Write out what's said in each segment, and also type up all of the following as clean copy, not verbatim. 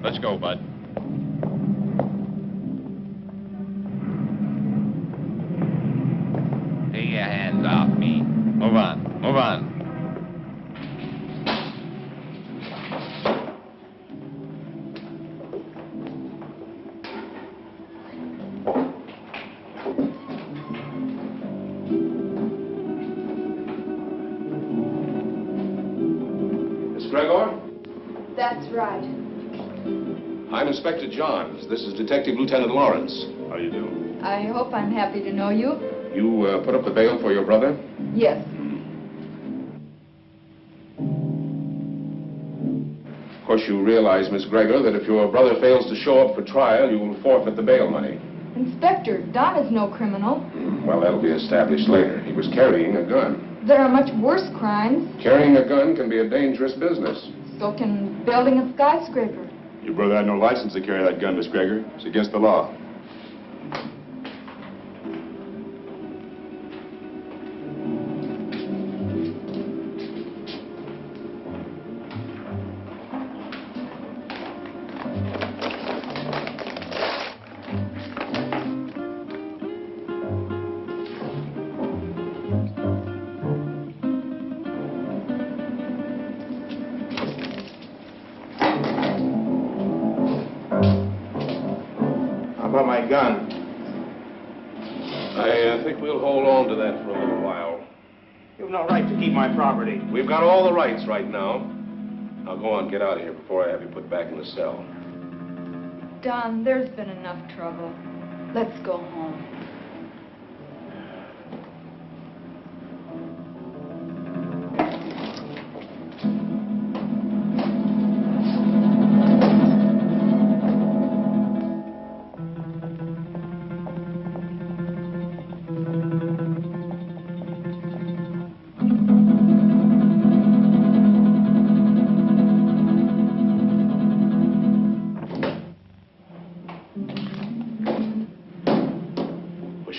Let's go, Bud. Take your hands off me. Move on. Move on. That's right. I'm Inspector Johns. This is Detective Lieutenant Lawrence. How do you do? I hope I'm happy to know you. You put up the bail for your brother? Yes. Of course, you realize, Miss Gregor, that if your brother fails to show up for trial, you will forfeit the bail money. Inspector, Don is no criminal. Well, that'll be established later. He was carrying a gun. There are much worse crimes. Carrying a gun can be a dangerous business. So can building a skyscraper. Your brother had no license to carry that gun, Miss Gregor. It's against the law. My gun. I think we'll hold on to that for a little while. You've no right to keep my property. We've got all the rights right now. Now go on, get out of here before I have you put back in the cell. Don, there's been enough trouble. Let's go home.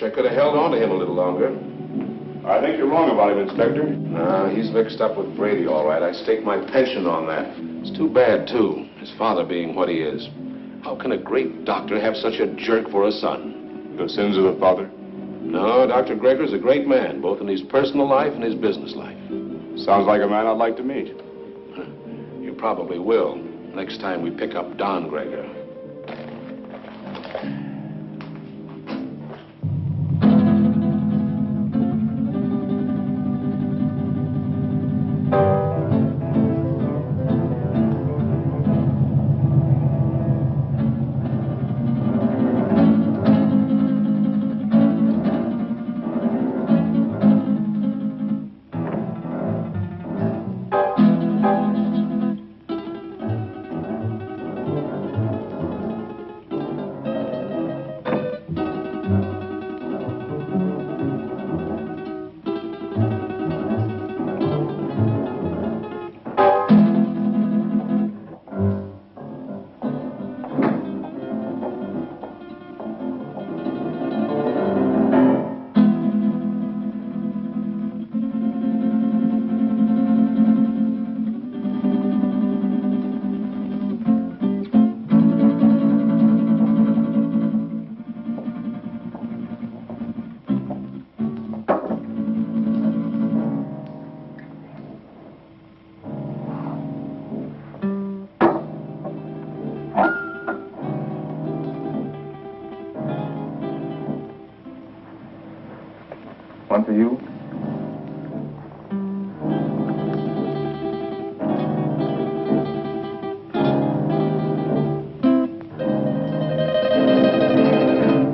I could have held on to him a little longer. I think you're wrong about him, Inspector. No, he's mixed up with Brady, all right. I staked my pension on that. It's too bad, too, his father being what he is. How can a great doctor have such a jerk for a son? The sins of the father? No, Dr. Gregor's a great man, both in his personal life and his business life. Sounds like a man I'd like to meet. You probably will, next time we pick up Don Gregor. One for you.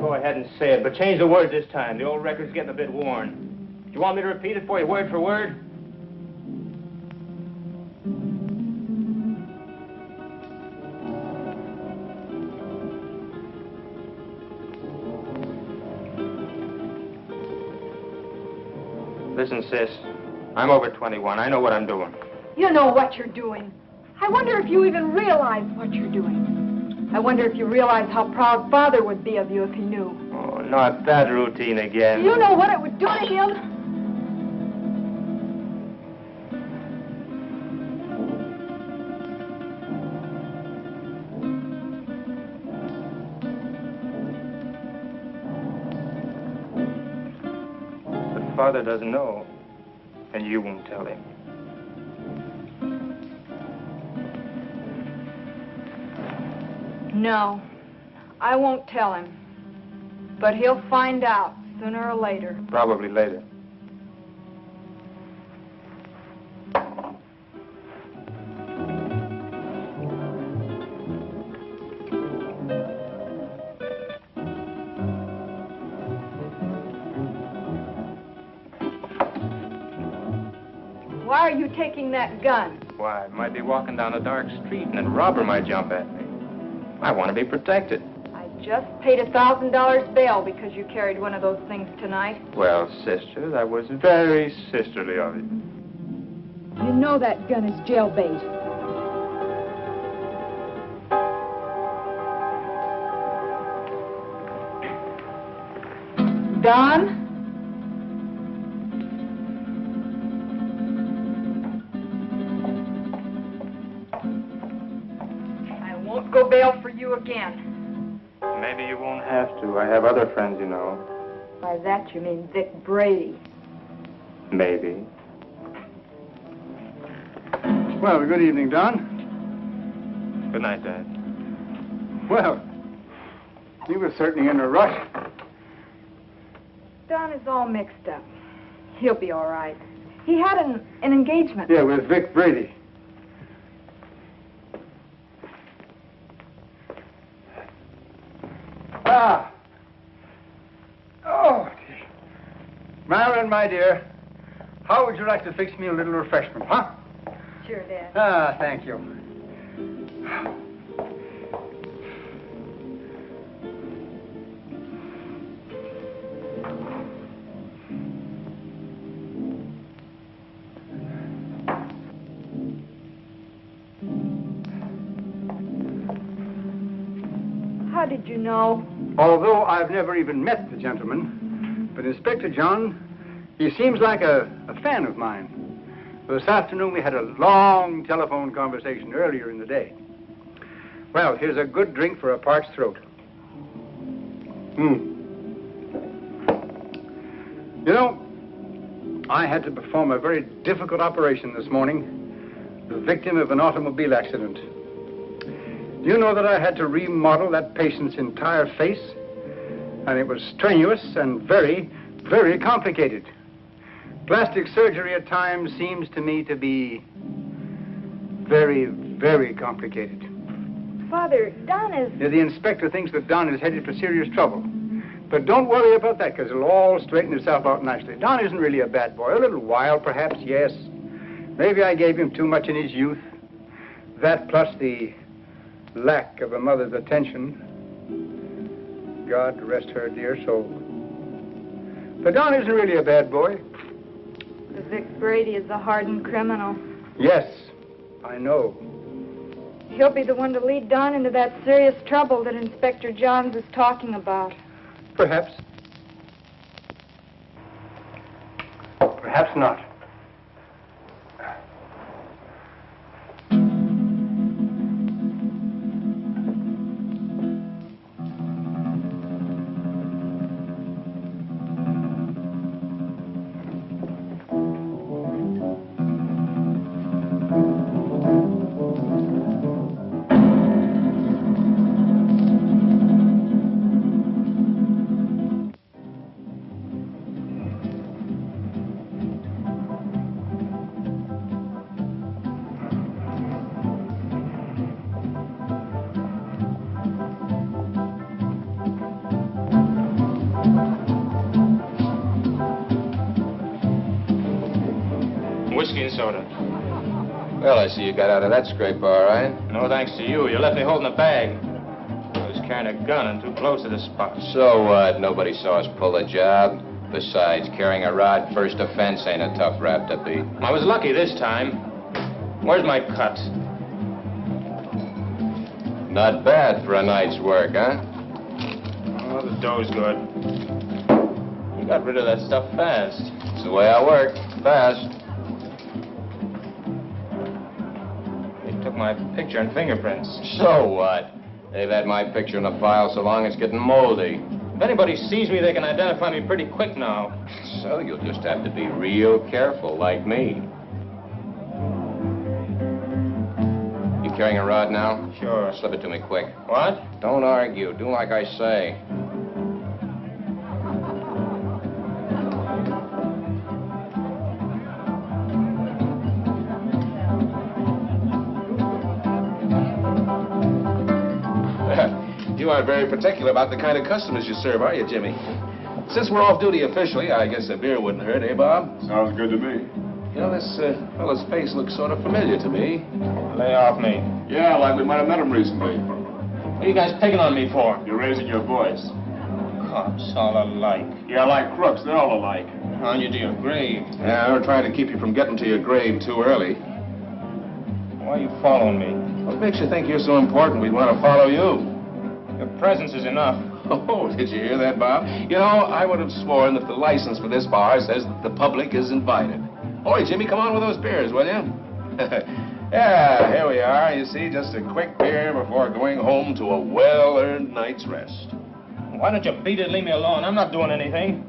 Go ahead and say it, but change the words this time. The old record's getting a bit worn. Do you want me to repeat it for you word for word? Listen, sis, I'm over 21. I know what I'm doing. You know what you're doing. I wonder if you even realize what you're doing. I wonder if you realize how proud Father would be of you if he knew. Oh, not that routine again. You know what it would do to him? father doesn't know, and you won't tell him. No, I won't tell him. But he'll find out sooner or later. Probably later. Why are you taking that gun? Why, I might be walking down a dark street and a robber might jump at me. I want to be protected. I just paid $1,000 bail because you carried one of those things tonight. Well, sister, that was very sisterly of you. You know that gun is jailbait. Don? I won't go bail for you again. Maybe you won't have to. I have other friends, you know. By that you mean Vic Brady. Maybe. Well, good evening, Don. Good night, Dad. Well, you were certainly in a rush. Don is all mixed up. He'll be all right. He had an engagement. Yeah, with Vic Brady. Ah. Oh, dear. Marilyn, my dear, how would you like to fix me a little refreshment, huh? Sure, Dad. Ah, thank you. How did you know? Although I've never even met the gentleman, but Inspector John, he seems like a fan of mine. This afternoon we had a long telephone conversation earlier in the day. Well, here's a good drink for a parched throat. You know, I had to perform a very difficult operation this morning, the victim of an automobile accident. Do you know that I had to remodel that patient's entire face? And it was strenuous and very, very complicated. Plastic surgery at times seems to me to be very, very complicated. Father, Don is... Yeah, the inspector thinks that Don is headed for serious trouble. But don't worry about that, because it'll all straighten itself out nicely. Don isn't really a bad boy. A little wild, perhaps, yes. Maybe I gave him too much in his youth. That plus the lack of a mother's attention. God rest her dear soul. But Don isn't really a bad boy. The Vic Brady is a hardened criminal. Yes, I know. He'll be the one to lead Don into that serious trouble that Inspector Johns is talking about. Perhaps. Perhaps not. Whiskey and soda. Well, I see you got out of that scrape all right. No thanks to you. You left me holding a bag. I was carrying a gun and too close to the spot. So what? Nobody saw us pull a job. Besides, carrying a rod first offense ain't a tough rap to beat. I was lucky this time. Where's my cut? Not bad for a night's work, huh? Oh, the dough's good. You got rid of that stuff fast. It's the way I work. Fast. Took my picture and fingerprints. So what? They've had my picture in the file so long it's getting moldy. If anybody sees me, they can identify me pretty quick now. So you'll just have to be real careful, like me. You carrying a rod now? Sure. Slip it to me quick. What? Don't argue. Do like I say. You aren't very particular about the kind of customers you serve, are you, Jimmy? Since we're off duty officially, I guess a beer wouldn't hurt, eh, Bob? Sounds good to me. You know, this fellow's face looks sort of familiar to me. Lay off me. Yeah, like we might have met him recently. What are you guys picking on me for? You're raising your voice. Cops all alike. Yeah, like crooks. They're all alike. On you to your grave. Yeah, we're trying to keep you from getting to your grave too early. Why are you following me? What makes you think you're so important we'd want to follow you? Your presence is enough. Oh, did you hear that, Bob? You know, I would have sworn that the license for this bar says that the public is invited. Oi, Jimmy, come on with those beers, will you? Yeah, here we are. You see, just a quick beer before going home to a well-earned night's rest. Why don't you beat it and leave me alone? I'm not doing anything.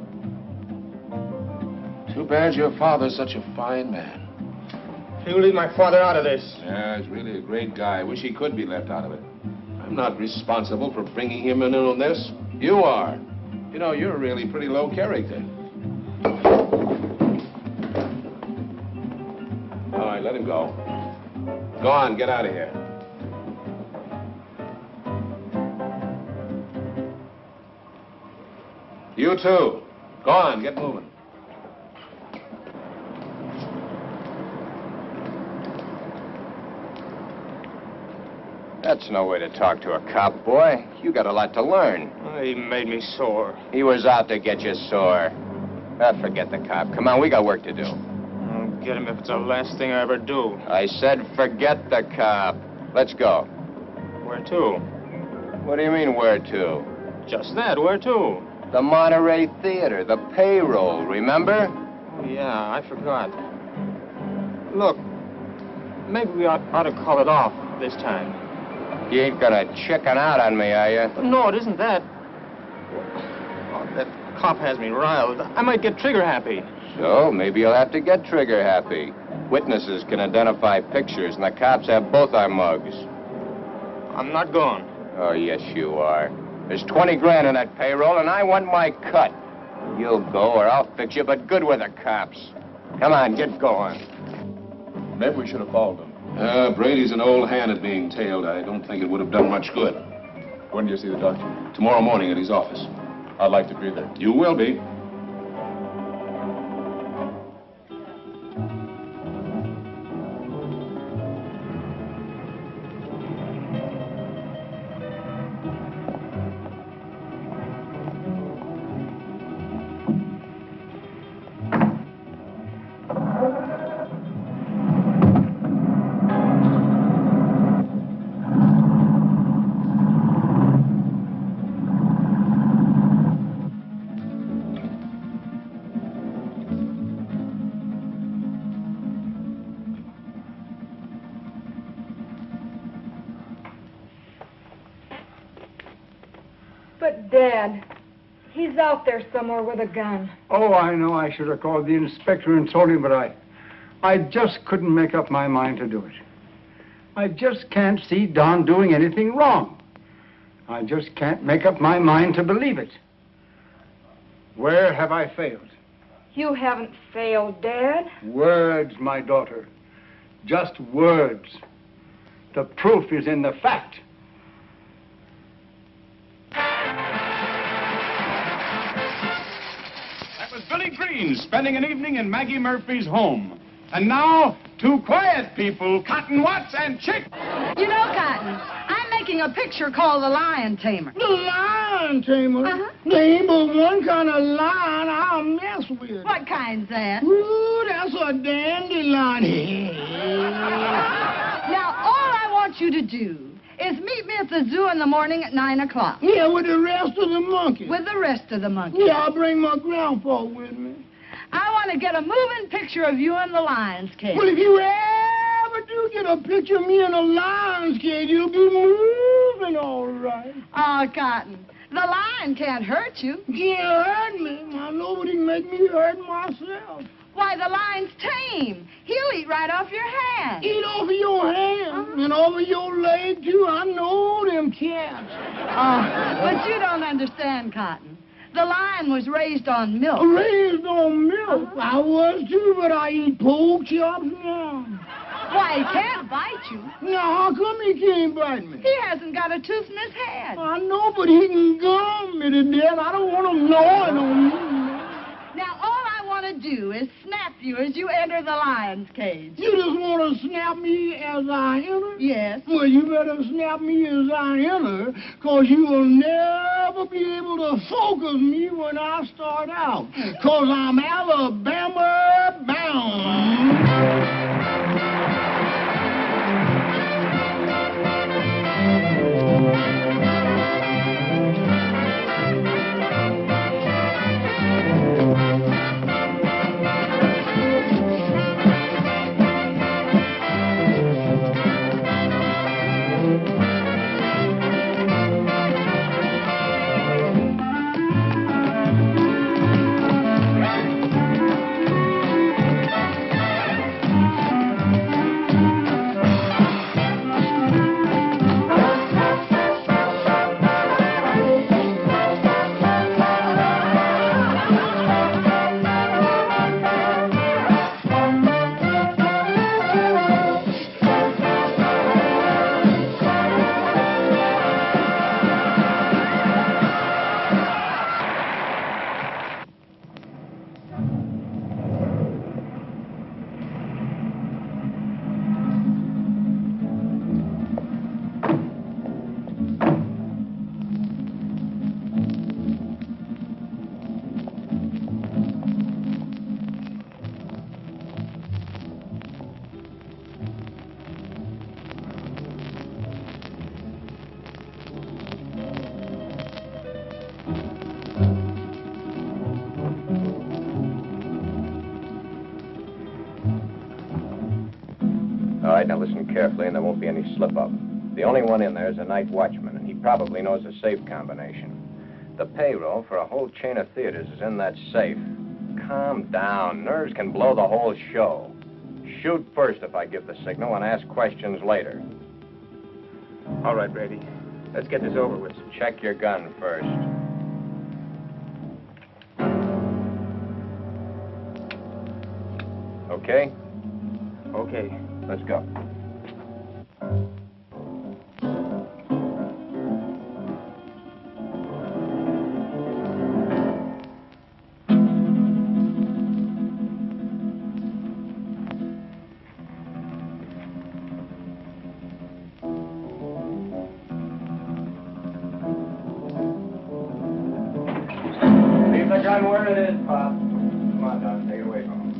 Too bad your father's such a fine man. You leave my father out of this. Yeah, he's really a great guy. I wish he could be left out of it. I'm not responsible for bringing him in on this. You are. You know, you're really pretty low character. All right, let him go. Go on, get out of here. You too. Go on, get moving. That's no way to talk to a cop, boy. You got a lot to learn. He made me sore. He was out to get you sore. Forget the cop. Come on, we got work to do. I'll get him if it's the last thing I ever do. I said forget the cop. Let's go. Where to? What do you mean, where to? Just that, where to? The Monterey Theater, the payroll, remember? Oh, yeah, I forgot. Look, maybe we ought to call it off this time. You ain't gonna chicken out on me, are you? No, it isn't that. Oh, that cop has me riled. I might get trigger happy. So, maybe you'll have to get trigger happy. Witnesses can identify pictures, and the cops have both our mugs. I'm not going. Oh, yes, you are. There's 20 grand in that payroll, and I want my cut. You'll go, or I'll fix you, but good with the cops. Come on, get going. Maybe we should have followed them. Brady's an old hand at being tailed. I don't think it would have done much good. When do you see the doctor? Tomorrow morning at his office. I'd like to be there. You will be. But, Dad, he's out there somewhere with a gun. Oh, I know I should have called the inspector and told him, but I just couldn't make up my mind to do it. I just can't see Don doing anything wrong. I just can't make up my mind to believe it. Where have I failed? You haven't failed, Dad. Words, my daughter. Just words. The proof is in the fact. That was Billy Green spending an evening in Maggie Murphy's home. And now, two quiet people, Cotton Watts and Chick. You know, Cotton, I'm making a picture called The Lion Tamer. The lion tamer? Uh-huh. There ain't but one kind of lion I'll mess with. What kind's that? Ooh, that's a dandelion. Now, all I want you to do is meet me at the zoo in the morning at 9 o'clock. Yeah, with the rest of the monkeys. With the rest of the monkeys. Yeah, I'll bring my grandpa with me. I want to get a moving picture of you in the lion's cage. Well, if you ever do get a picture of me in a lion's cage, you'll be moving all right. Oh, Cotton, The lion can't hurt you. Can't hurt me. Now, nobody can make me hurt myself. Why, the lion's tame. He'll eat right off your hand. Eat off of your hand and over your leg, too. I know them cats. Oh, but you don't understand, Cotton. The lion was raised on milk. Raised on milk. I was, too, but I eat pork chops now. Why, he can't bite you. Now, how come he can't bite me? He hasn't got a tooth in his head. I know, but he can gum me to death. I don't want him gnawing on me. Now, all I want to do is snap you as you enter the lion's cage. You just want to snap me as I enter? Yes. Well, you better snap me as I enter, because you will never be able to focus me when I start out, because I'm Alabama bound. All right, now listen carefully, and there won't be any slip-up. The only one in there is a night watchman, and he probably knows the safe combination. The payroll for a whole chain of theaters is in that safe. Calm down. Nerves can blow the whole show. Shoot first if I give the signal, and ask questions later. All right, Brady. Let's get this over with. Check your gun first. Okay? Okay. Let's go. Leave the gun where it is, Pop. Come on, Don. Take it away from him.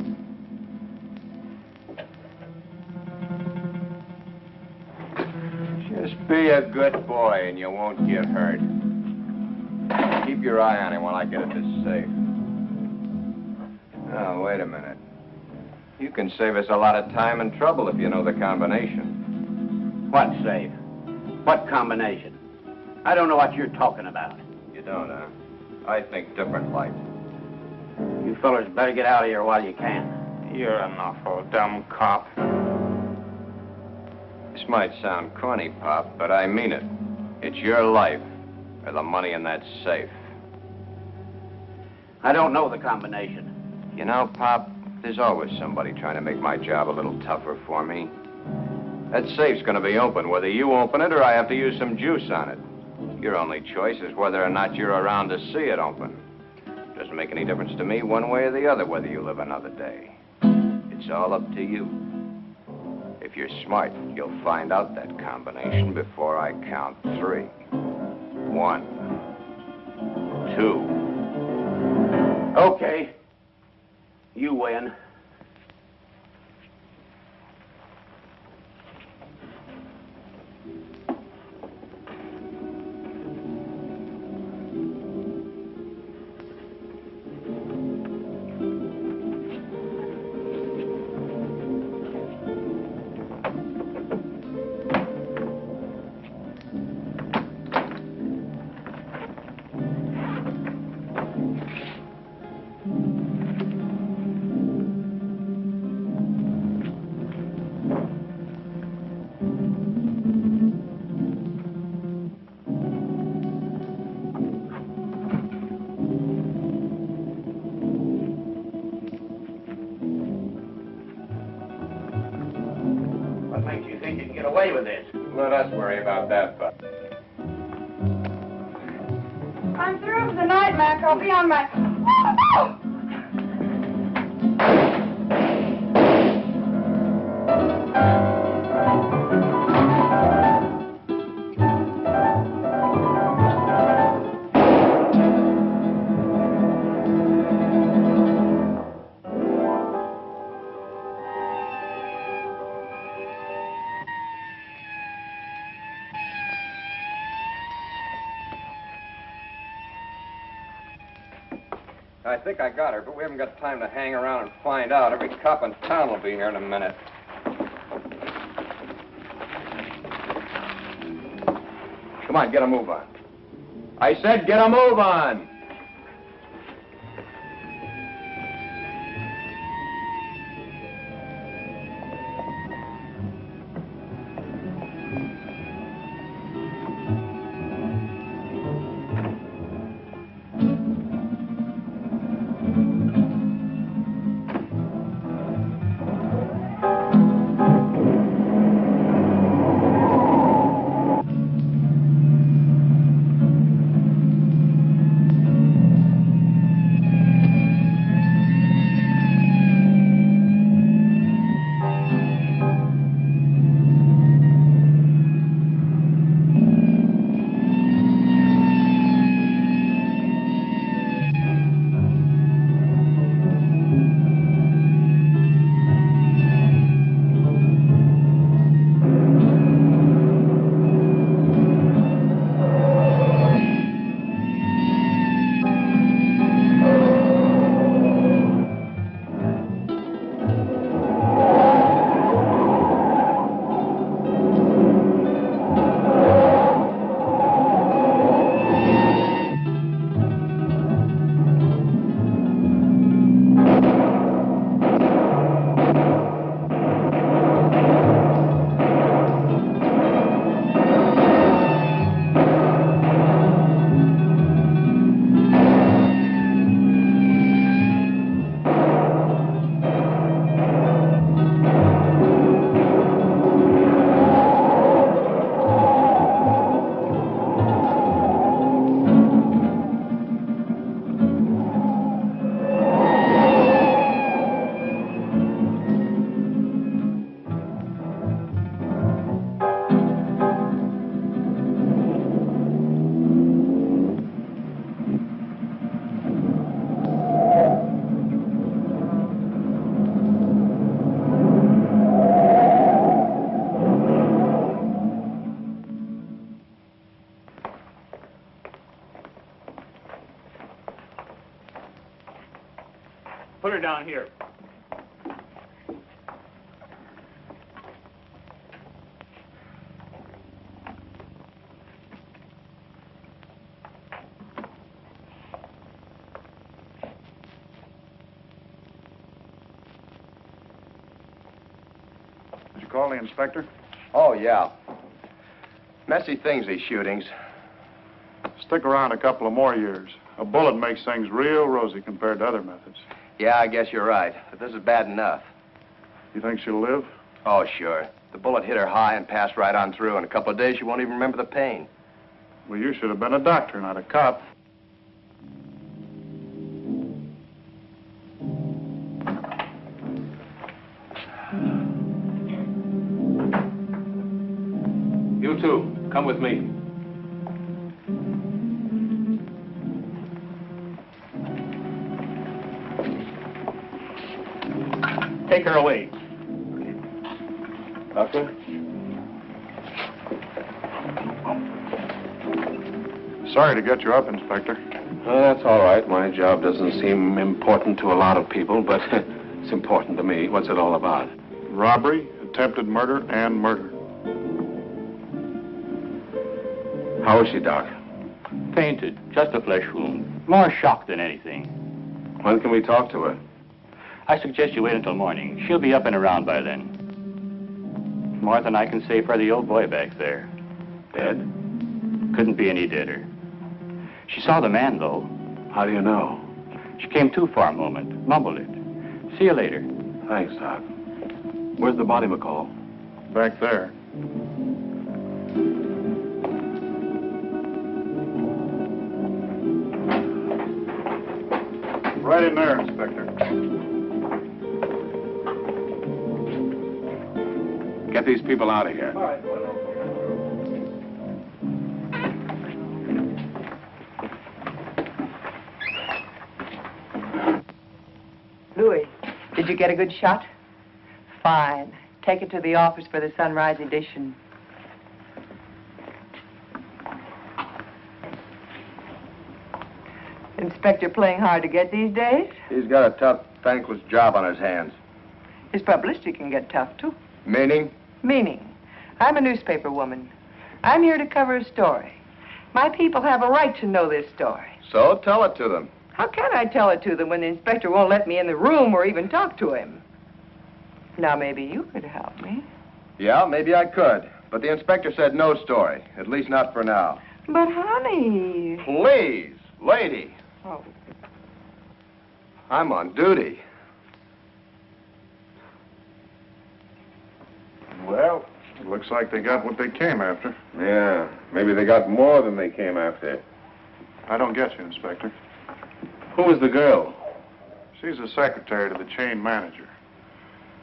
Just be a good boy and you won't get hurt. Keep your eye on him while I get at this safe. Oh, wait a minute. You can save us a lot of time and trouble if you know the combination. What safe? What combination? I don't know what you're talking about. You don't, huh? I think different like. You fellers better get out of here while you can. You're an awful dumb cop. This might sound corny, Pop, but I mean it. It's your life or the money in that safe. I don't know the combination. You know, Pop, there's always somebody trying to make my job a little tougher for me. That safe's going to be open, whether you open it or I have to use some juice on it. Your only choice is whether or not you're around to see it open. Doesn't make any difference to me one way or the other whether you live another day. It's all up to you. If you're smart, you'll find out that combination before I count 3. 1, 2. Okay. You win. away with this. Let us worry about that, Buck. I'm through for the night, Mac. I'll be on my... I think I got her, but we haven't got time to hang around and find out. Every cop in town will be here in a minute. Come on, get a move on. I said get a move on! Put her down here. Did you call the inspector? Oh, yeah. Messy things, these shootings. Stick around a couple of more years. A bullet makes things real rosy compared to other methods. Yeah, I guess you're right. But this is bad enough. You think she'll live? Oh, sure. The bullet hit her high and passed right on through. In a couple of days, she won't even remember the pain. Well, you should have been a doctor, not a cop. You two, come with me. Take her away. Doctor? Sorry to get you up, Inspector. That's all right. My job doesn't seem important to a lot of people, but it's important to me. What's it all about? Robbery, attempted murder, and murder. How is she, Doc? Fainted. Just a flesh wound. More shock than anything. When can we talk to her? I suggest you wait until morning. She'll be up and around by then. More than I can say for the old boy back there. Dead? Couldn't be any deader. She saw the man, though. How do you know? She came to for a moment, mumbled it. See you later. Thanks, Doc. Where's the body, McCall? Back there. Right in there, Inspector. Get these people out of here. All right. Louis, did you get a good shot? Fine. Take it to the office for the sunrise edition. Inspector playing hard to get these days? He's got a tough, thankless job on his hands. His publicity can get tough, too. Meaning? Meaning, I'm a newspaper woman. I'm here to cover a story. My people have a right to know this story. So tell it to them. How can I tell it to them when the inspector won't let me in the room or even talk to him? Now, maybe you could help me. Yeah, maybe I could. But the inspector said no story, at least not for now. But, honey... Please, lady. Oh. I'm on duty. Well, it looks like they got what they came after. Yeah, maybe they got more than they came after. I don't get you, Inspector. Who was the girl? She's the secretary to the chain manager.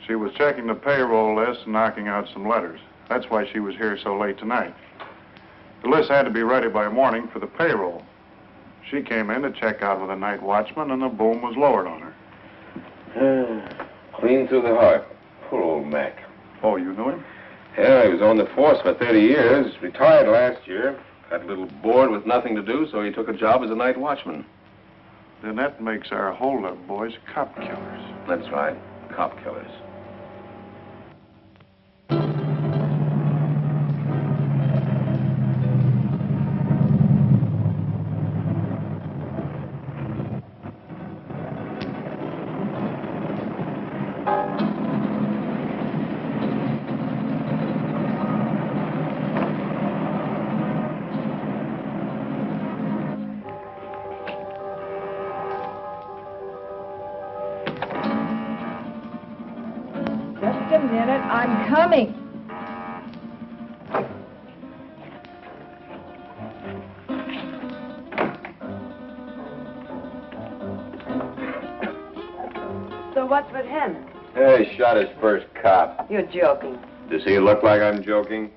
She was checking the payroll list and knocking out some letters. That's why she was here so late tonight. The list had to be ready by morning for the payroll. She came in to check out with a night watchman, and the boom was lowered on her. Clean through the heart. Poor old Mac. Oh, you knew him? Yeah, he was on the force for 30 years. Retired last year. Got a little bored with nothing to do, so he took a job as a night watchman. Then that makes our holdup boys cop killers. That's right. Cop killers. Just a minute, I'm coming. So what's with him? Hey, shot his first cop. You're joking. Does he look like I'm joking?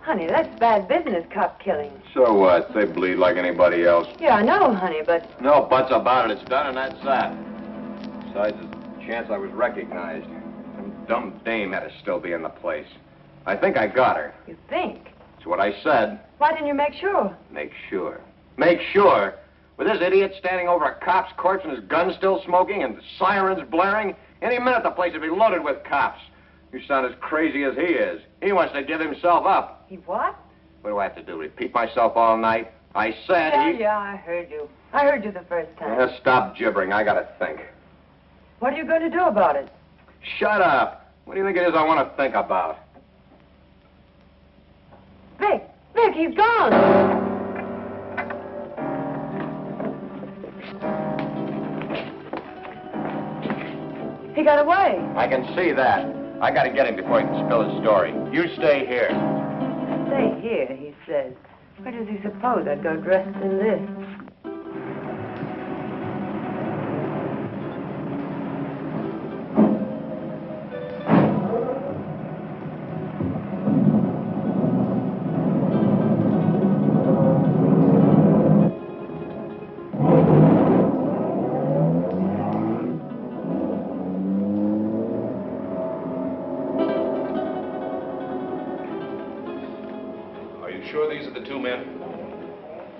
Honey, that's bad business, cop killing. So what? They bleed like anybody else. Yeah, I know, honey, but... No buts about it. It's done, and that's that. Besides, there's a chance I was recognized. Some dumb dame had to still be in the place. I think I got her. You think? That's what I said. Why didn't you make sure? Make sure. Make sure? With this idiot standing over a cop's corpse and his gun still smoking and sirens blaring, any minute the place would be loaded with cops. You sound as crazy as he is. He wants to give himself up. He what? What do I have to do, repeat myself all night? I said Yeah, I heard you. I heard you the first time. Yeah, stop gibbering. I gotta think. What are you going to do about it? Shut up. What do you think it is I want to think about? Vic, he's gone. He got away. I can see that. I gotta get him before he can spill his story. You stay here. Stay here, he says. Where does he suppose I'd go dressed in this?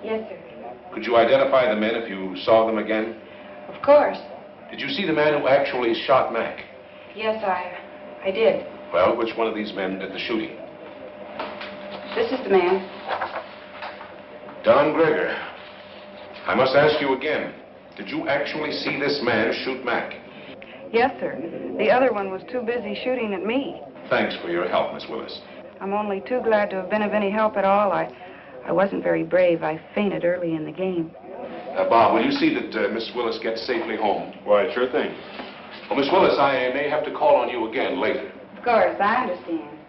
Yes, sir. Could you identify the men if you saw them again? Of course. Did you see the man who actually shot Mac? Yes, I did. Well, which one of these men did the shooting? This is the man. Don Greger. I must ask you again. Did you actually see this man shoot Mac? Yes, sir. The other one was too busy shooting at me. Thanks for your help, Miss Willis. I'm only too glad to have been of any help at all. I wasn't very brave. I fainted early in the game. Bob, will you see that Miss Willis gets safely home? Why, sure thing. Well, Miss Willis, I may have to call on you again later. Of course, I understand.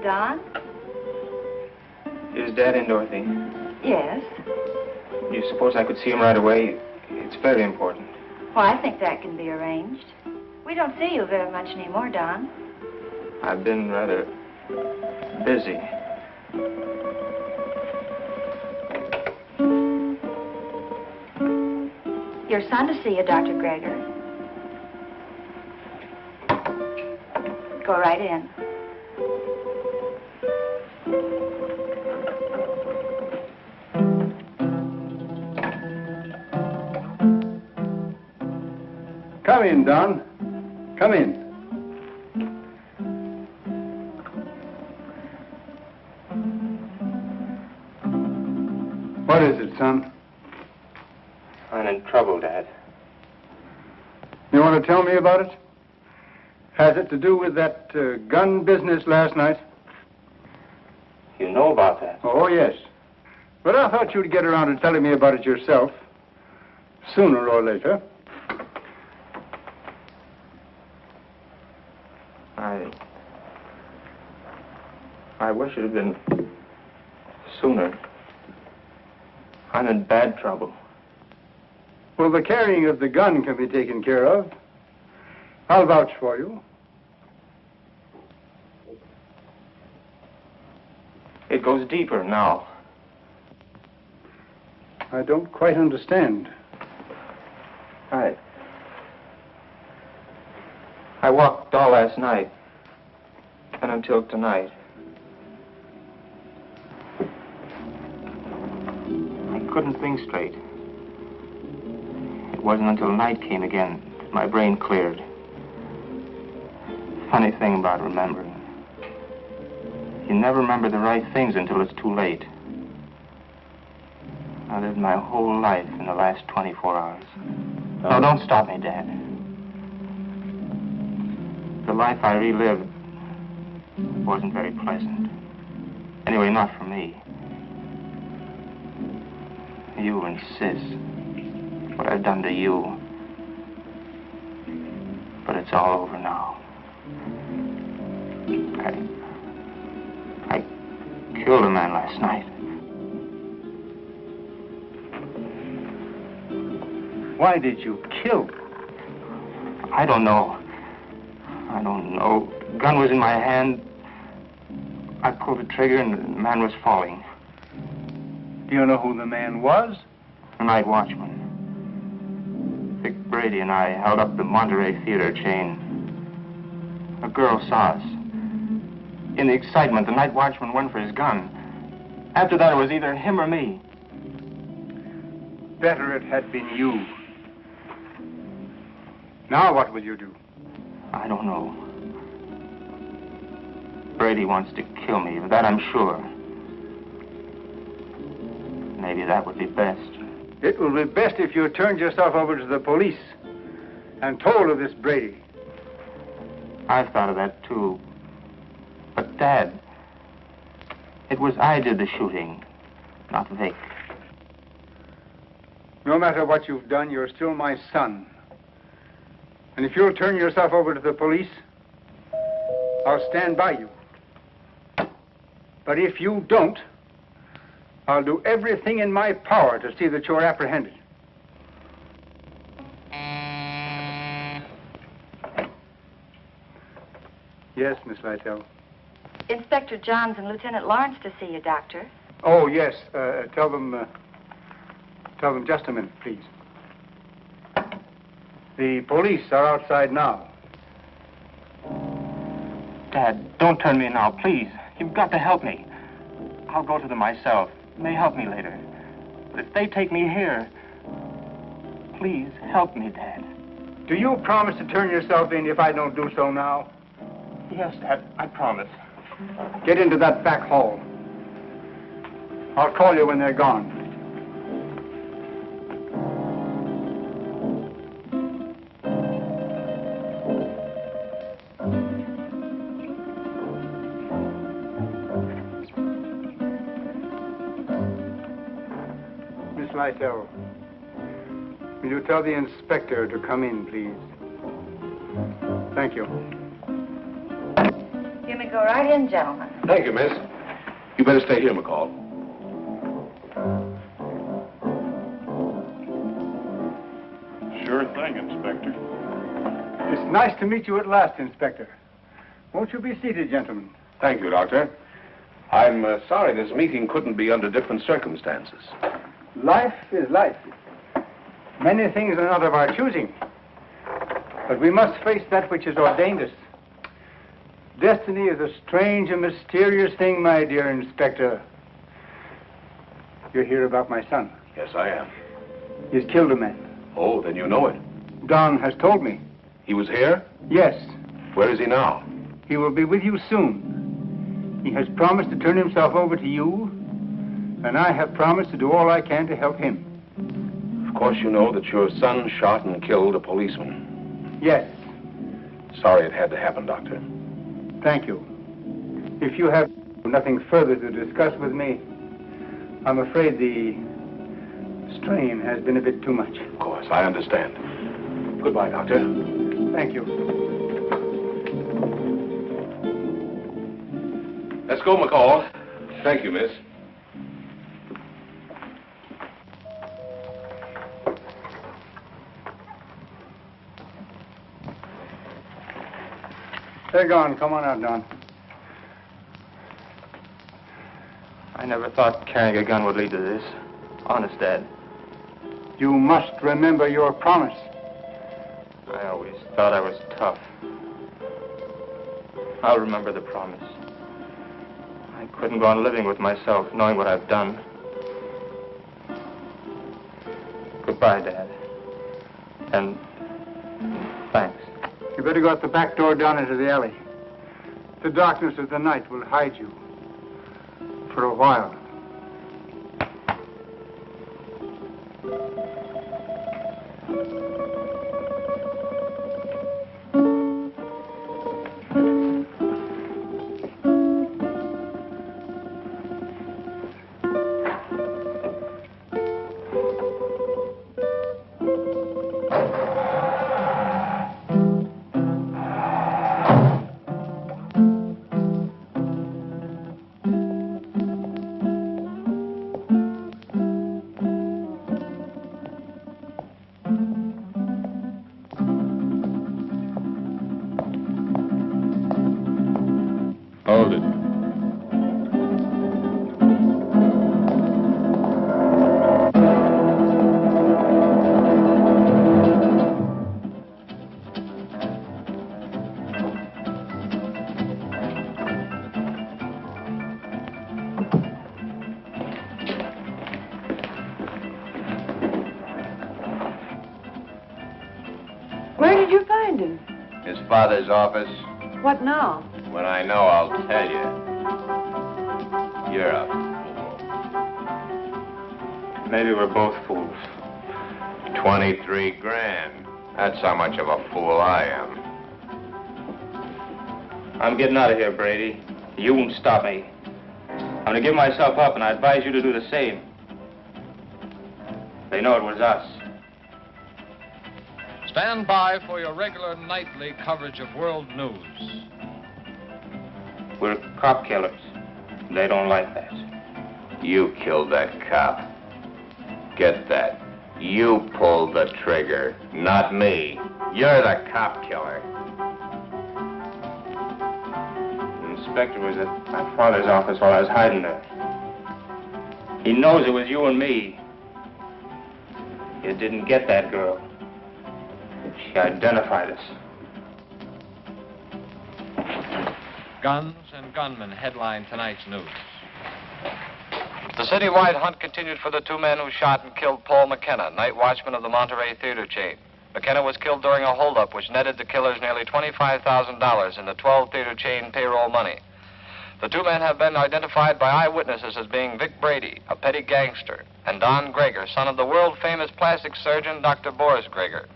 Don? Is Dad in, Dorothy? Yes. You suppose I could see him right away? It's very important. Well, I think that can be arranged. We don't see you very much anymore, Don. I've been rather busy. Your son to see you, Dr. Greger. Go right in. Come in, Don. Come in. What is it, son? I'm in trouble, Dad. You want to tell me about it? Has it to do with that gun business last night? You know about that? Oh, yes. But I thought you'd get around to telling me about it yourself, sooner or later. I wish it had been sooner. I'm in bad trouble. Well, the carrying of the gun can be taken care of. I'll vouch for you. It goes deeper now. I don't quite understand. I walked all last night and until tonight. I couldn't think straight. It wasn't until night came again that my brain cleared. Funny thing about remembering. You never remember the right things until it's too late. I lived my whole life in the last 24 hours. No, don't stop me, Dad. The life I relived wasn't very pleasant. Anyway, not for me. You and Sis. What I've done to you. But it's all over now. I killed a man last night. Why did you kill? I don't know. The gun was in my hand. I pulled the trigger and the man was falling. Do you know who the man was? The night watchman. Vic Brady and I held up the Monterey Theater chain. A girl saw us. In the excitement, the night watchman went for his gun. After that, it was either him or me. Better it had been you. Now what will you do? I don't know. Brady wants to kill me, of that I'm sure. Maybe that would be best. It will be best if you turned yourself over to the police and told of this Brady. I've thought of that, too. But, Dad, it was I did the shooting, not Vic. No matter what you've done, you're still my son. And if you'll turn yourself over to the police, I'll stand by you. But if you don't, I'll do everything in my power to see that you're apprehended. Yes, Miss Lytell. Inspector Johns and Lieutenant Lawrence to see you, Doctor. Oh, yes. Tell them just a minute, please. The police are outside now. Dad, don't turn me now, please. You've got to help me. I'll go to them myself. It may help me later. But if they take me here, please help me, Dad. Do you promise to turn yourself in if I don't do so now? Yes, Dad, I promise. Get into that back hall. I'll call you when they're gone. Miss Lytell, will you tell the inspector to come in, please? Thank you. You may may go right in, gentlemen. Thank you, miss. You better stay here, McCall. Sure thing, Inspector. It's nice to meet you at last, Inspector. Won't you be seated, gentlemen? Thank you, Doctor. I'm sorry this meeting couldn't be under different circumstances. Life is life. Many things are not of our choosing. But we must face that which has ordained us. Destiny is a strange and mysterious thing, my dear Inspector. You're here about my son. Yes, I am. He's killed a man. Oh, then you know it. Don has told me. He was here? Yes. Where is he now? He will be with you soon. He has promised to turn himself over to you, and I have promised to do all I can to help him. Of course you know that your son shot and killed a policeman. Yes. Sorry it had to happen, Doctor. Thank you. If you have nothing further to discuss with me, I'm afraid the strain has been a bit too much. Of course, I understand. Goodbye, Doctor. Thank you. Let's go, McCall. Thank you, miss. They're gone. Come on out, Don. I never thought carrying a gun would lead to this. Honest, Dad. You must remember your promise. I always thought I was tough. I'll remember the promise. I couldn't go on living with myself, knowing what I've done. Goodbye, Dad. And thanks. You better go out the back door down into the alley. The darkness of the night will hide you. For a while. Hold it. Where did you find him? His father's office. What now? When I know, I'll tell you. You're a fool. Maybe we're both fools. 23 grand. That's how much of a fool I am. I'm getting out of here, Brady. You won't stop me. I'm gonna give myself up, and I advise you to do the same. They know it was us. Stand by for your regular nightly coverage of world news. We're cop killers. They don't like that. You killed that cop. Get that. You pulled the trigger, not me. You're the cop killer. The inspector was at my father's office while I was hiding there. He knows it was you and me. You didn't get that girl. She identified us. Guns and gunmen headline tonight's news. The citywide hunt continued for the two men who shot and killed Paul McKenna, night watchman of the Monterey theater chain. McKenna was killed during a holdup which netted the killers nearly $25,000 in the 12-theater chain payroll money. The two men have been identified by eyewitnesses as being Vic Brady, a petty gangster, and Don Greger, son of the world-famous plastic surgeon Dr. Boris Greger.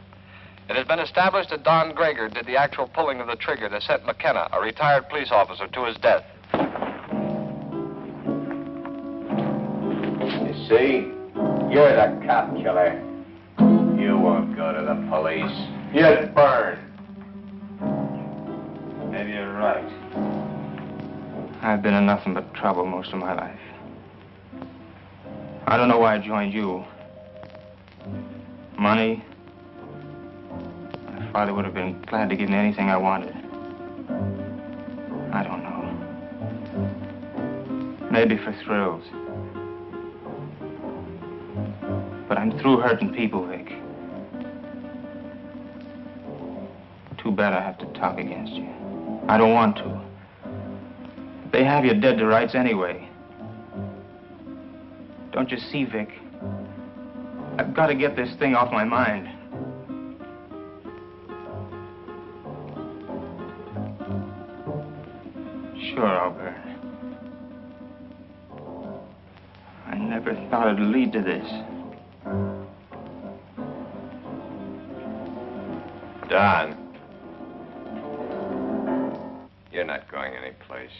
It has been established that Don Greger did the actual pulling of the trigger that sent McKenna, a retired police officer, to his death. You see? You're the cop killer. You won't go to the police. You'd burn. Maybe you're right. I've been in nothing but trouble most of my life. I don't know why I joined you. Money? My father would have been glad to give me anything I wanted. I don't know. Maybe for thrills. But I'm through hurting people, Vic. Too bad I have to talk against you. I don't want to. They have you dead to rights anyway. Don't you see, Vic? I've got to get this thing off my mind. Sure, I'll burn. I never thought it'd lead to this. Don. You're not going anyplace.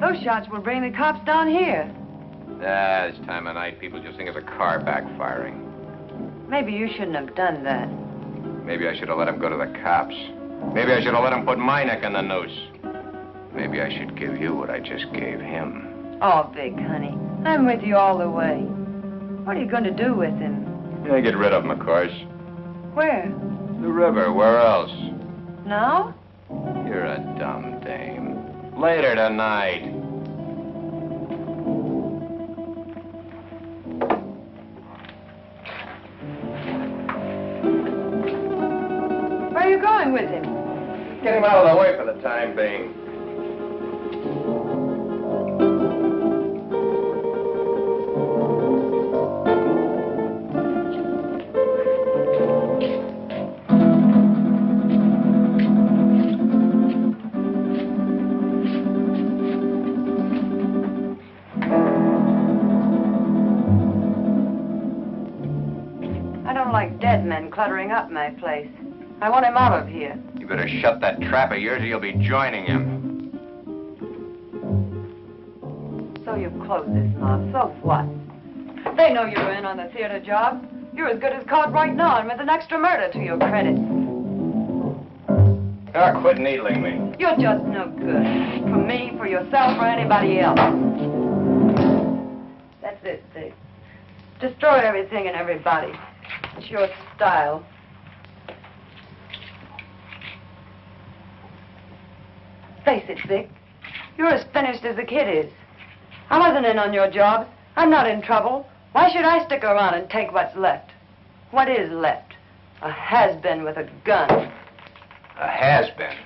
Those shots will bring the cops down here. This time of night, people just think it's a car backfiring. Maybe you shouldn't have done that. Maybe I should have let him go to the cops. Maybe I should have let him put my neck in the noose. Maybe I should give you what I just gave him. Oh, Vic, honey, I'm with you all the way. What are you going to do with him? Yeah, get rid of him, of course. Where? The river. Where else? Now? You're a dumb dame. Later tonight. Where are you going with him? Get him out of the way for the time being. I don't like dead men cluttering up my place. I want him out of here. You better shut that trap of yours or you'll be joining him. So you've closed this mob. So what? They know you're in on the theater job. You're as good as caught right now and with an extra murder to your credit. Ah, quit needling me. You're just no good. For me, for yourself, or anybody else. That's it, Vic. Destroy everything and everybody. It's your style. Face it, Vic. You're as finished as the kid is. I wasn't in on your job. I'm not in trouble. Why should I stick around and take what's left? What is left? A has-been with a gun. A has-been?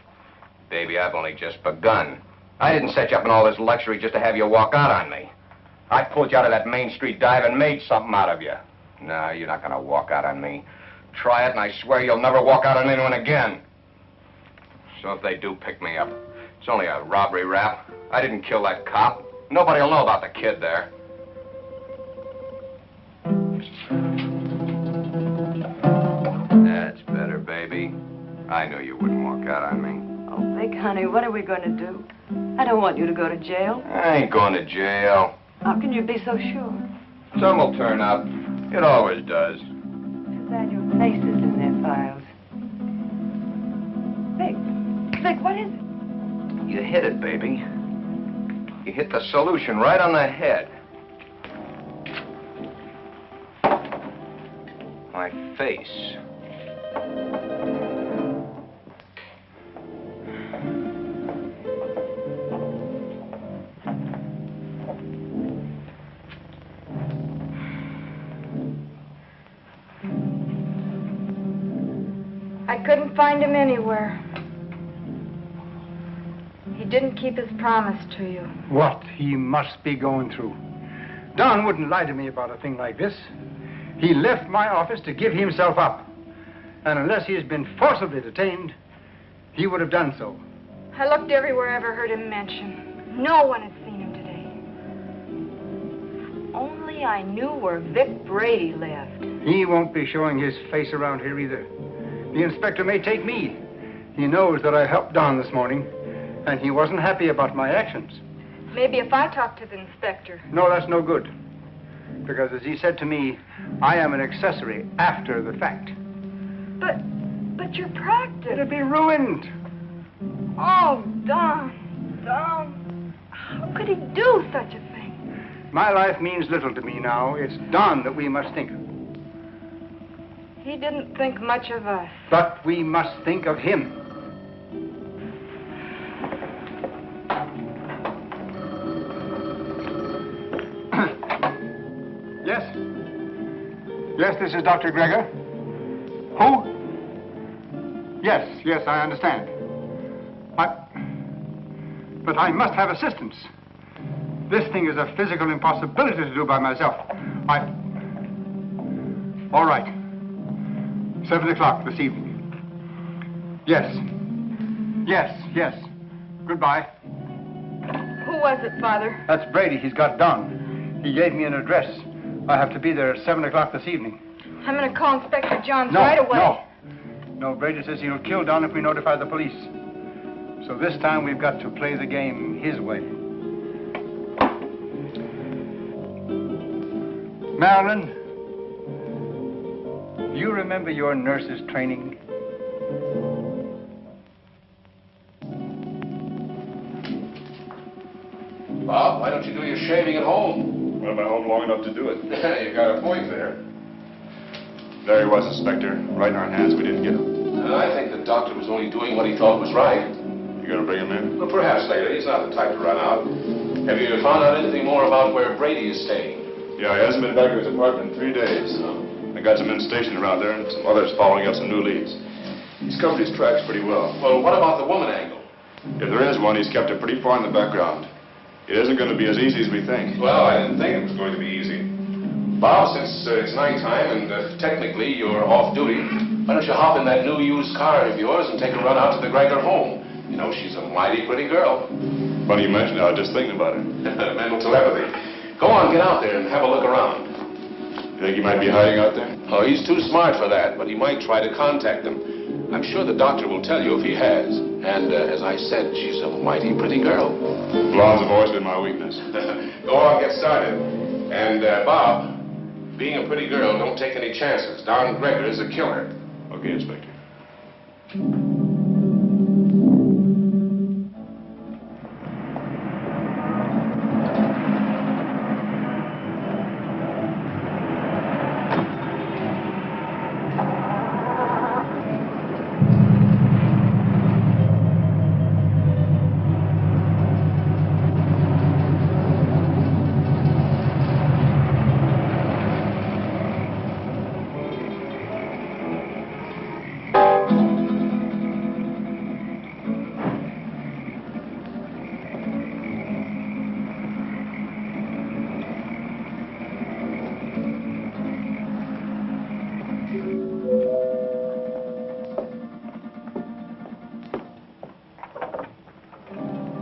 Baby, I've only just begun. I didn't set you up in all this luxury just to have you walk out on me. I pulled you out of that Main Street dive and made something out of you. No, you're not gonna walk out on me. Try it, and I swear you'll never walk out on anyone again. So if they do pick me up, it's only a robbery rap. I didn't kill that cop. Nobody'll know about the kid there. That's better, baby. I knew you wouldn't walk out on me. Oh, Vic, honey, what are we going to do? I don't want you to go to jail. I ain't going to jail. How can you be so sure? Some will turn up. It always does. Just add your faces in their files. Vic, what is it? You hit it, baby. You hit the solution right on the head. My face. I couldn't find him anywhere. He didn't keep his promise to you. What he must be going through. Don wouldn't lie to me about a thing like this. He left my office to give himself up. And unless he has been forcibly detained, he would have done so. I looked everywhere I ever heard him mentioned. No one had seen him today. If only I knew where Vic Brady lived. He won't be showing his face around here either. The inspector may take me. He knows that I helped Don this morning, and he wasn't happy about my actions. Maybe if I talk to the inspector. No, that's no good. Because as he said to me, I am an accessory after the fact. But your practice. It'll be ruined. Oh, Don. How could he do such a thing? My life means little to me now. It's Don that we must think of. He didn't think much of us. But we must think of him. Yes? Yes, this is Dr. Gregor. Who? Yes, I understand. But I must have assistance. This thing is a physical impossibility to do by myself. All right. 7 o'clock this evening. Yes. Goodbye. Who was it, Father? That's Brady. He's got Don. He gave me an address. I have to be there at 7 o'clock this evening. I'm going to call Inspector Johns right away. No, Brady says he'll kill Don if we notify the police. So this time we've got to play the game his way. Marilyn, do you remember your nurse's training? Bob, why don't you do your shaving at home? Well, I've been home long enough to do it. You got a point there. There he was, Inspector. Right in our hands. We didn't get him. I think the doctor was only doing what he thought was right. You gonna bring him in? Well, perhaps later. He's not the type to run out. Have you found out anything more about where Brady is staying? Yeah, he hasn't been back to his apartment in 3 days. I got some men stationed around there and some others following up some new leads. He's covered his tracks pretty well. Well, what about the woman angle? If there is one, he's kept it pretty far in the background. It isn't going to be as easy as we think. Well, I didn't think it was going to be easy. Bob, since it's nighttime and technically you're off duty, why don't you hop in that new used car of yours and take a run out to the Gregor home? You know, she's a mighty pretty girl. Funny you mention it. I was just thinking about it. Mental telepathy. Go on, get out there and have a look around. You think he might be hiding out there? Oh, he's too smart for that, but he might try to contact them. I'm sure the doctor will tell you if he has. And as I said, she's a mighty pretty girl. Blondes have always been my weakness. Go on, get started. And, Bob, being a pretty girl, don't take any chances. Don Gregor is a killer. Okay, Inspector.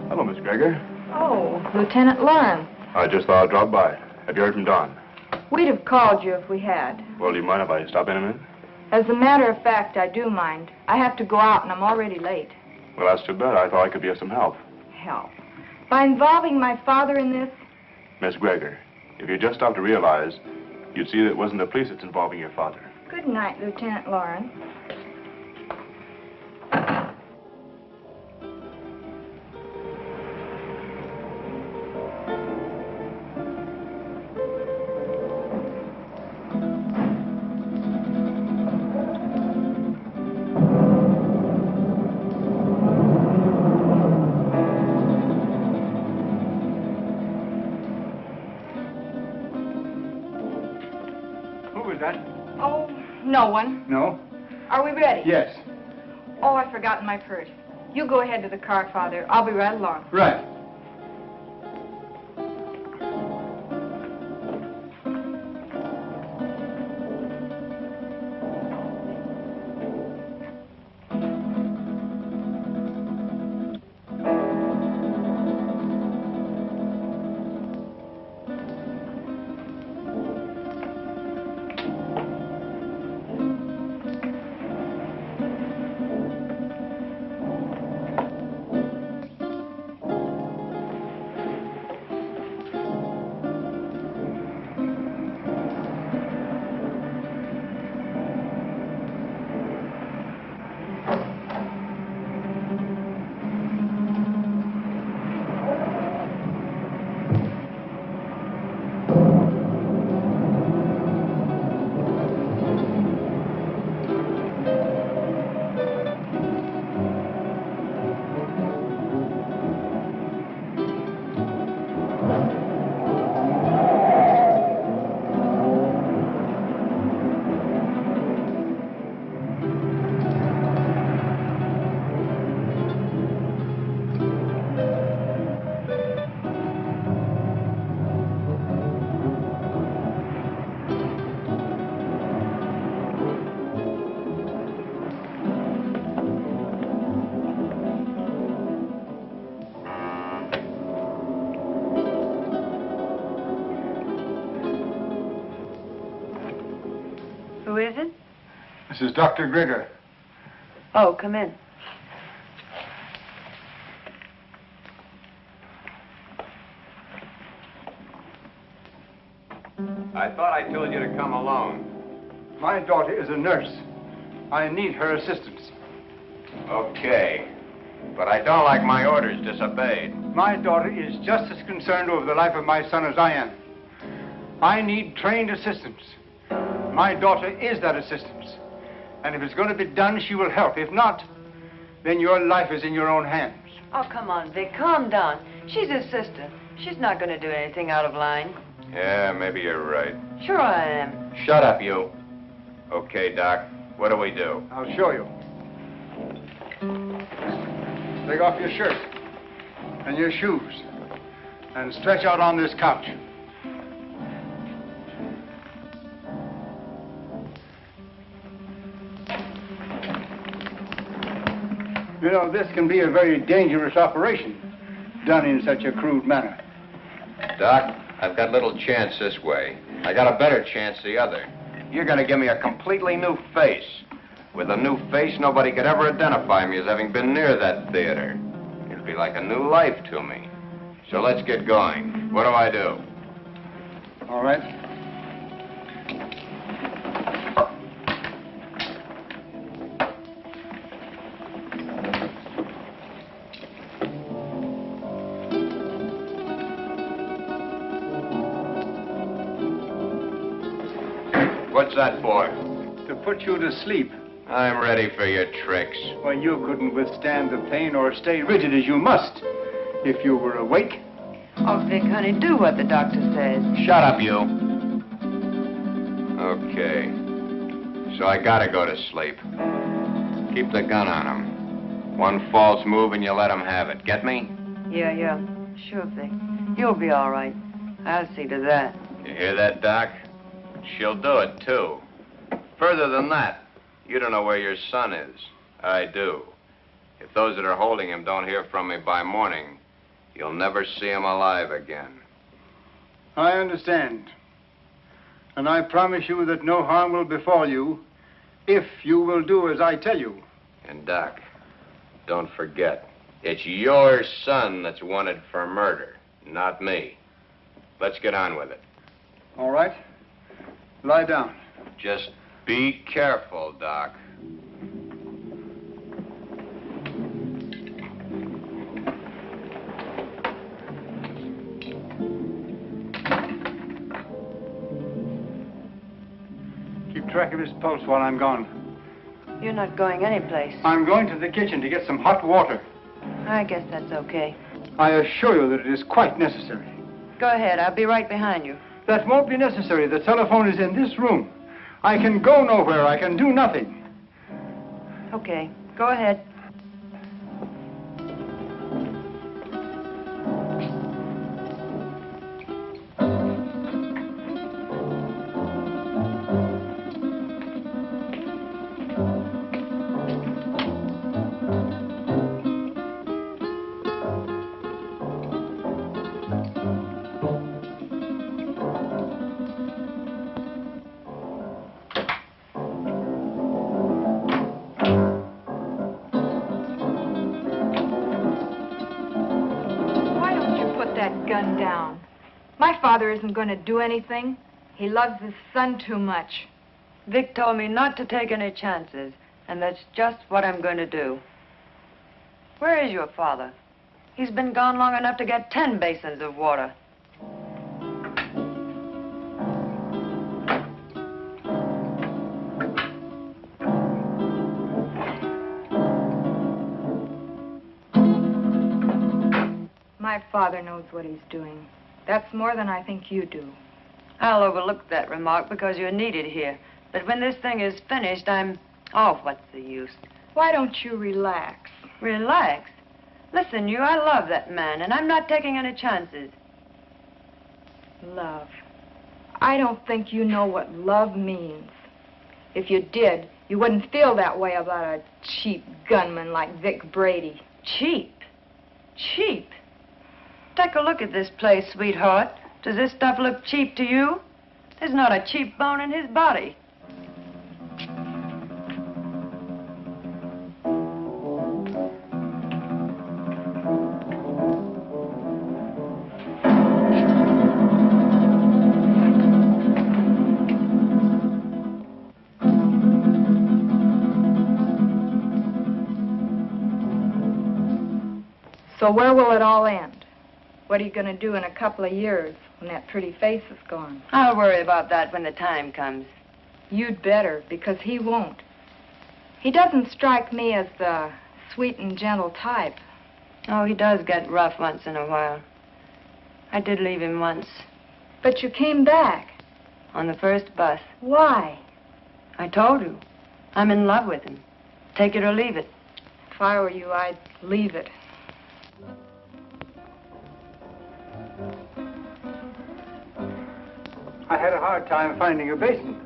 Hello, Miss Gregor. Oh, Lieutenant Lauren. I just thought I'd drop by. Have you heard from Don? We'd have called you if we had. Well, do you mind if I stop in a minute? As a matter of fact, I do mind. I have to go out and I'm already late. Well, that's too bad. I thought I could be of some help. Help? By involving my father in this? Miss Gregor, if you just stop to realize, you'd see that it wasn't the police that's involving your father. Good night, Lieutenant Lauren. Oh, no one. No? Are we ready? Yes. Oh, I've forgotten my purse. You go ahead to the car, Father. I'll be right along. Right. is Dr. Grigger. Oh, come in. I thought I told you to come alone. My daughter is a nurse. I need her assistance. Okay. But I don't like my orders disobeyed. My daughter is just as concerned over the life of my son as I am. I need trained assistance. My daughter is that assistance. And if it's going to be done, she will help. If not, then your life is in your own hands. Oh, come on, Vic, calm down. She's his sister. She's not going to do anything out of line. Yeah, maybe you're right. Sure I am. Shut up, you. Okay, Doc. What do we do? I'll show you. Take off your shirt and your shoes and stretch out on this couch. You know, this can be a very dangerous operation done in such a crude manner. Doc, I've got little chance this way. I got a better chance the other. You're going to give me a completely new face. With a new face, nobody could ever identify me as having been near that theater. It'll be like a new life to me. So let's get going. What do I do? All right. What's that for? To put you to sleep. I'm ready for your tricks. Well, you couldn't withstand the pain or stay rigid as you must if you were awake. Oh, Vic, honey, do what the doctor says. Shut up, you. Okay. So I gotta go to sleep. Keep the gun on him. One false move and you let him have it. Get me? Yeah. Sure, Vic. You'll be all right. I'll see to that. You hear that, Doc? She'll do it, too. Further than that, you don't know where your son is. I do. If those that are holding him don't hear from me by morning, you'll never see him alive again. I understand. And I promise you that no harm will befall you if you will do as I tell you. And, Doc, don't forget, it's your son that's wanted for murder, not me. Let's get on with it. All right. Lie down. Just be careful, Doc. Keep track of his pulse while I'm gone. You're not going anyplace. I'm going to the kitchen to get some hot water. I guess that's okay. I assure you that it is quite necessary. Go ahead. I'll be right behind you. That won't be necessary. The telephone is in this room. I can go nowhere. I can do nothing. Okay. Go ahead. Gun down. My father isn't going to do anything. He loves his son too much. Vic told me not to take any chances, and that's just what I'm going to do. Where is your father? He's been gone long enough to get 10 basins of water. My father knows what he's doing. That's more than I think you do. I'll overlook that remark because you're needed here. But when this thing is finished, Oh, what's the use? Why don't you relax? Relax? Listen, I love that man, and I'm not taking any chances. Love. I don't think you know what love means. If you did, you wouldn't feel that way about a cheap gunman like Vic Brady. Cheap? Cheap? Take a look at this place, sweetheart. Does this stuff look cheap to you? There's not a cheap bone in his body. So where will it all end? What are you going to do in a couple of years when that pretty face is gone? I'll worry about that when the time comes. You'd better, because he won't. He doesn't strike me as the sweet and gentle type. Oh, he does get rough once in a while. I did leave him once. But you came back. On the first bus. Why? I told you. I'm in love with him. Take it or leave it. If I were you, I'd leave it. I had a hard time finding a basin.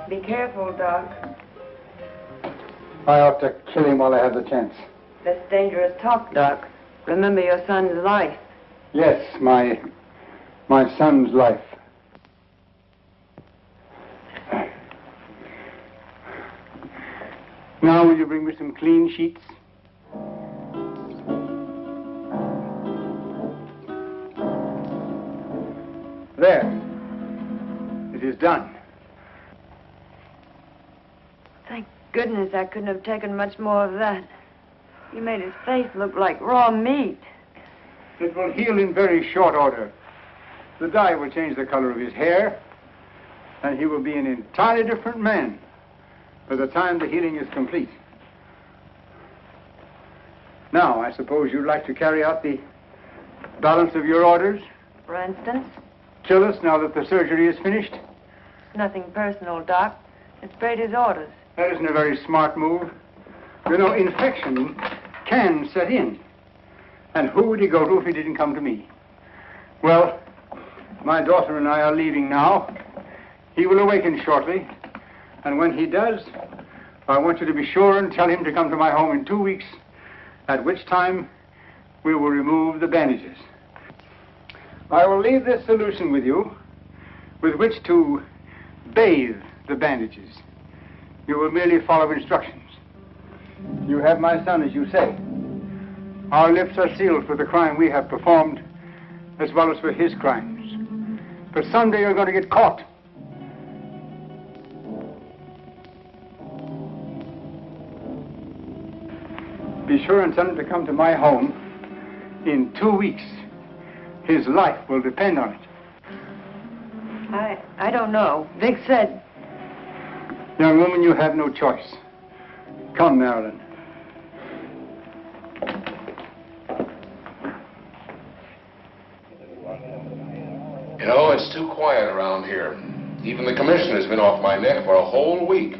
Be careful, Doc. I ought to kill him while I have the chance. That's dangerous talk, Doc. Remember your son's life. Yes, my son's life. Now will you bring me some clean sheets? There. It is done. Thank goodness I couldn't have taken much more of that. You made his face look like raw meat. It will heal in very short order. The dye will change the color of his hair, and he will be an entirely different man by the time the healing is complete. Now, I suppose you'd like to carry out the balance of your orders? For instance? Kill us now that the surgery is finished? Nothing personal, Doc. It's Brady's orders. That isn't a very smart move. You know, infection can set in. And who would he go to if he didn't come to me? Well, my daughter and I are leaving now. He will awaken shortly. And when he does, I want you to be sure and tell him to come to my home in 2 weeks, at which time we will remove the bandages. I will leave this solution with you, with which to bathe the bandages. You will merely follow instructions. You have my son, as you say. Our lips are sealed for the crime we have performed, as well as for his crimes. But someday you're going to get caught. Be sure and tell him to come to my home in 2 weeks. His life will depend on it. I don't know. Vic said... Young woman, you have no choice. Come, Marilyn. You know, it's too quiet around here. Even the commissioner's been off my neck for a whole week.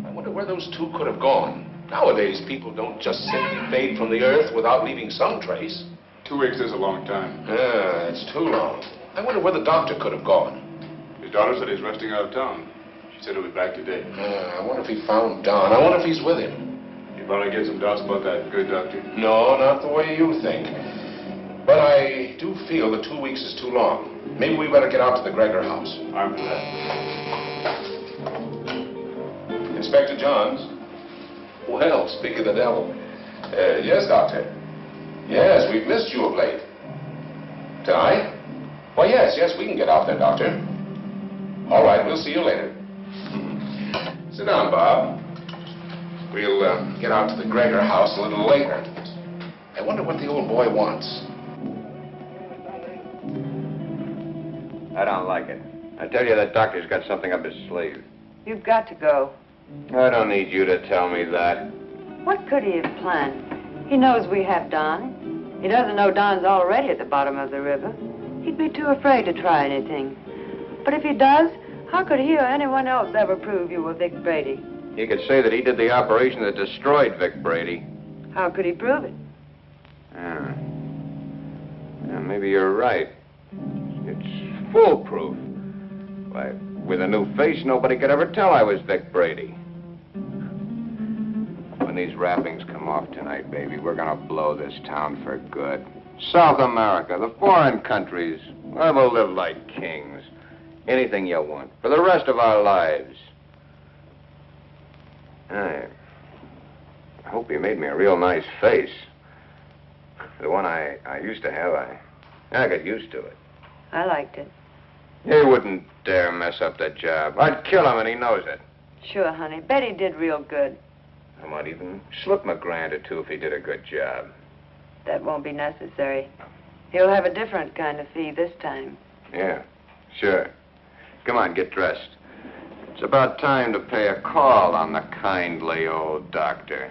I wonder where those two could have gone. Nowadays, people don't just simply fade from the earth without leaving some trace. 2 weeks is a long time. Yeah, it's too long. I wonder where the doctor could have gone. His daughter said he's resting out of town. She said he'll be back today. I wonder if he found Don. I wonder if he's with him. You probably get some doubts about that, good doctor. No, not the way you think. But I do feel that 2 weeks is too long. Maybe we better get out to the Gregor house. I'm for that. Inspector Johns. Well, speak of the devil. Yes, Doctor. Yes, we've missed you of late. Tonight? Well, yes, we can get out there, Doctor. All right, we'll see you later. Sit down, Bob. We'll get out to the Gregor house a little later. I wonder what the old boy wants. I don't like it. I tell you, that doctor's got something up his sleeve. You've got to go. I don't need you to tell me that. What could he have planned? He knows we have Don. He doesn't know Don's already at the bottom of the river. He'd be too afraid to try anything. But if he does, how could he or anyone else ever prove you were Vic Brady? He could say that he did the operation that destroyed Vic Brady. How could he prove it? Yeah, maybe you're right. It's foolproof. Why, with a new face, nobody could ever tell I was Vic Brady. When these wrappings come off tonight, baby, we're gonna blow this town for good. South America, the foreign countries, where we'll live like kings. Anything you want, for the rest of our lives. I hope you made me a real nice face. The one I used to have, I got used to it. I liked it. He wouldn't dare mess up that job. I'd kill him, and he knows it. Sure, honey. Betty did real good. I might even slip him $1 grand or 2 if he did a good job. That won't be necessary. He'll have a different kind of fee this time. Yeah, sure. Come on, get dressed. It's about time to pay a call on the kindly old doctor.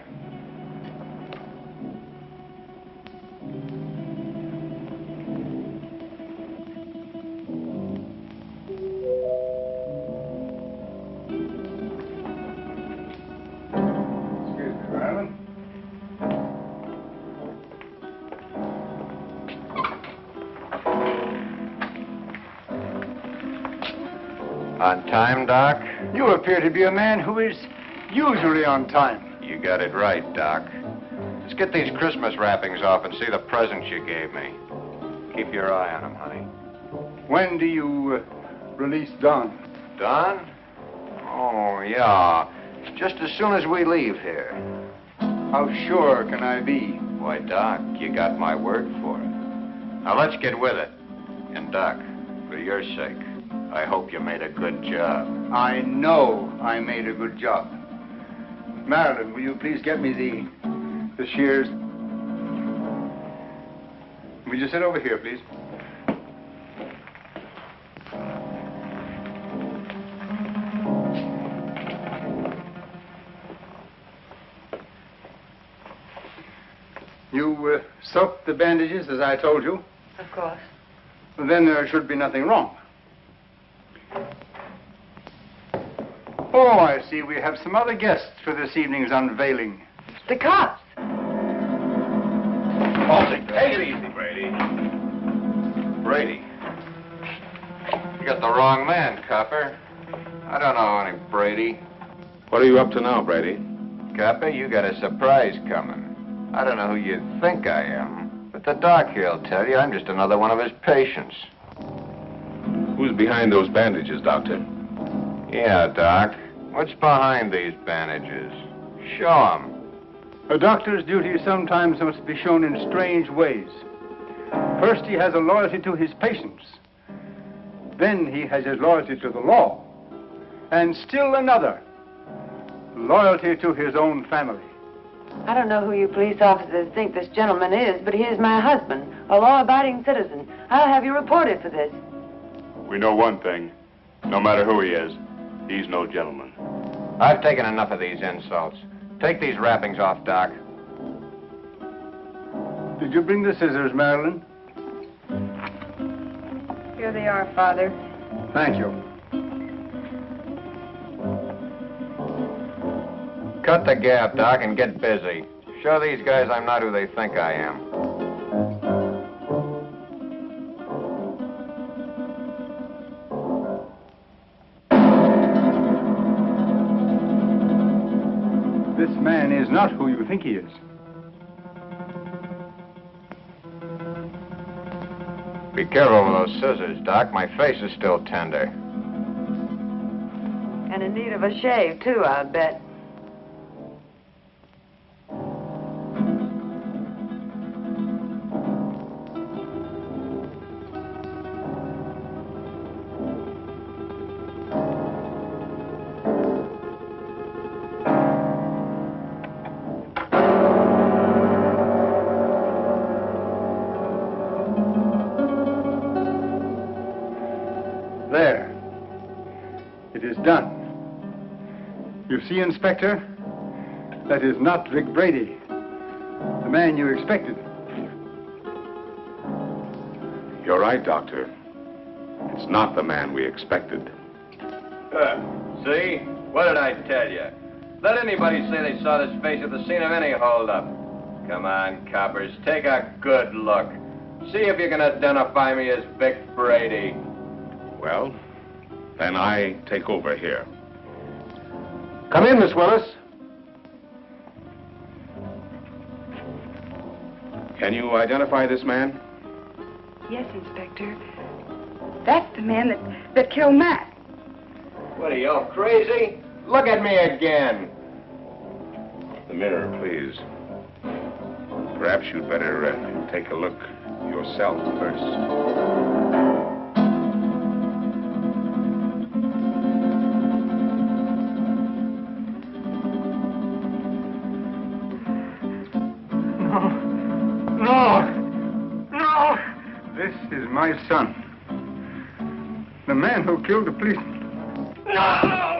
Excuse me, Marilyn. On time, Doc? You appear to be a man who is usually on time. You got it right, Doc. Let's get these Christmas wrappings off and see the presents you gave me. Keep your eye on them, honey. When do you release Don? Don? Oh, yeah. Just as soon as we leave here. How sure can I be? Why, Doc, you got my word for it. Now, let's get with it. And, Doc, for your sake, I hope you made a good job. I know I made a good job. Marilyn, will you please get me the shears? Will you sit over here, please? You soaked the bandages as I told you? Of course. Then there should be nothing wrong. Oh, I see. We have some other guests for this evening's unveiling. The cops. Take it easy, Brady. Brady. You got the wrong man, copper. I don't know any Brady. What are you up to now, Brady? Copper, you got a surprise coming. I don't know who you think I am, but the doc here'll tell you I'm just another one of his patients. Who's behind those bandages, Doctor? Yeah, Doc. What's behind these bandages? Show 'em. A doctor's duty sometimes must be shown in strange ways. First, he has a loyalty to his patients. Then he has his loyalty to the law. And still another, loyalty to his own family. I don't know who you police officers think this gentleman is, but he is my husband, a law-abiding citizen. I'll have you reported for this. We know one thing. No matter who he is, he's no gentleman. I've taken enough of these insults. Take these wrappings off, Doc. Did you bring the scissors, Marilyn? Here they are, Father. Thank you. Cut the gap, Doc, and get busy. Show these guys I'm not who they think I am. This man is not who you think he is. Be careful with those scissors, Doc. My face is still tender. And in need of a shave, too, I bet. There. It is done. You see, Inspector, that is not Vic Brady, the man you expected. You're right, Doctor. It's not the man we expected. See? What did I tell you? Let anybody say they saw this face at the scene of any holdup. Come on, coppers, take a good look. See if you can identify me as Vic Brady. Well, then I take over here. Come in, Miss Willis. Can you identify this man? Yes, Inspector. That's the man that killed Matt. What are you, all crazy? Look at me again. The mirror, please. Perhaps you'd better take a look yourself first. my son. The man who killed the policeman. No!